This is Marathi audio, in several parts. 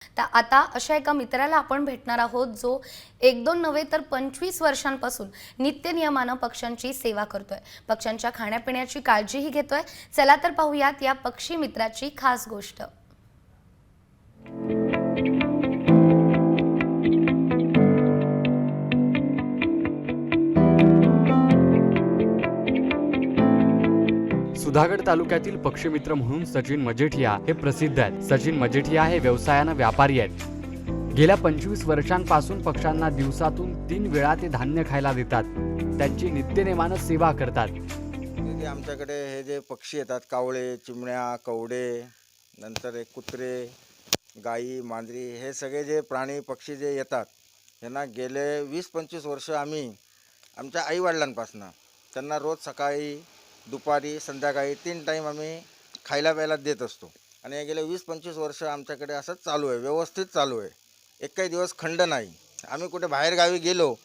तर आता अशा एका मित्राला आपण भेटणार आहोत जो 1-2 नव्हे तर 25 वर्षांपासून नित्यनियमानं पक्ष्यांची सेवा करतोय, पक्ष्यांच्या खाण्यापिण्याची काळजीही घेतोय। चला तर पाहूयात या पक्षी मित्राची खास गोष्ट। सुधागड तालुक्यातील पक्षीमित्र म्हणून सचिन मजेठिया हे प्रसिद्ध आहेत। सचिन मजेठिया हे व्यवसायानं व्यापारी आहेत। गेल्या 25 वर्षांपासून पक्ष्यांना दिवसातून 3 वेळा ते धान्य खायला देतात। त्यांची नित्यनेमानं सेवा करतात। आमच्याकडे हे जे पक्षी येतात, कावळे, चिमण्या, कवडे, नंतर हे कुत्रे, गाई, मांजरी, हे सगळे जे प्राणी पक्षी जे येतात यांना गेले 20-25 वर्ष आम्ही आमच्या आईवडिलांपासून त्यांना रोज सकाळी, दुपारी, संध्याकाळी 3 टाईम आम्ही खायला प्यायला देत असतो। आणि हे गेले 20-25 वर्ष आमच्याकडे असंच चालू आहे, व्यवस्थित चालू आहे। एक काही दिवस खंड नाही। आम्ही कुठे बाहेर गावी गेलो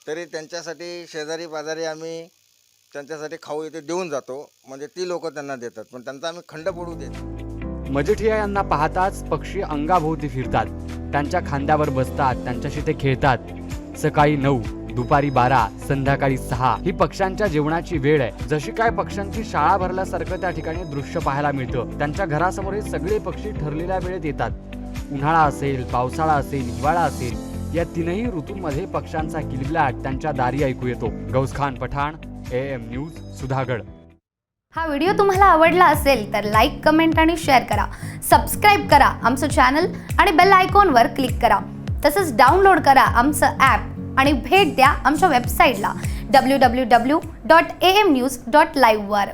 तरी त्यांच्यासाठी शेजारी पाजारी आम्ही त्यांच्यासाठी खाऊ इथे देऊन जातो, म्हणजे ती लोक त्यांना देतात, पण त्यांचा आम्ही खंड पडू देत। मजेठिया यांना पाहताच पक्षी अंगाभोवती फिरतात, त्यांच्या खांद्यावर बसतात, त्यांच्याशी ते खेळतात। सकाळी 9, दुपारी 12, संध्याकाळी 6 ही पक्ष्यांच्या जेवणाची वेळ आहे। जशी काय पक्ष्यांची शाळा भरल्यासारखं त्या ठिकाणी दृश्य पाहायला मिळतं। त्यांच्या घरासमोर हे सगळे पक्षी ठरलेल्या वेळेत येतात। उन्हाळा असेल, पावसाळा असेल, हिवाळा असेल, या तीनही ऋतूंमध्ये पक्ष्यांचा किलबिलाट त्यांच्या दारी ऐकू येतो। गौसखान पठाण, AM न्यूज, सुधागड। हा व्हिडिओ तुम्हाला आवडला असेल तर लाईक, कमेंट आणि शेअर करा। सबस्क्राइब करा आमचं चॅनल आणि बेल आयकॉनवर क्लिक करा। तसंच डाउनलोड करा आमचं ॲप आणि भेट द्या आमच्या वेबसाईटला www.amnews.live वर।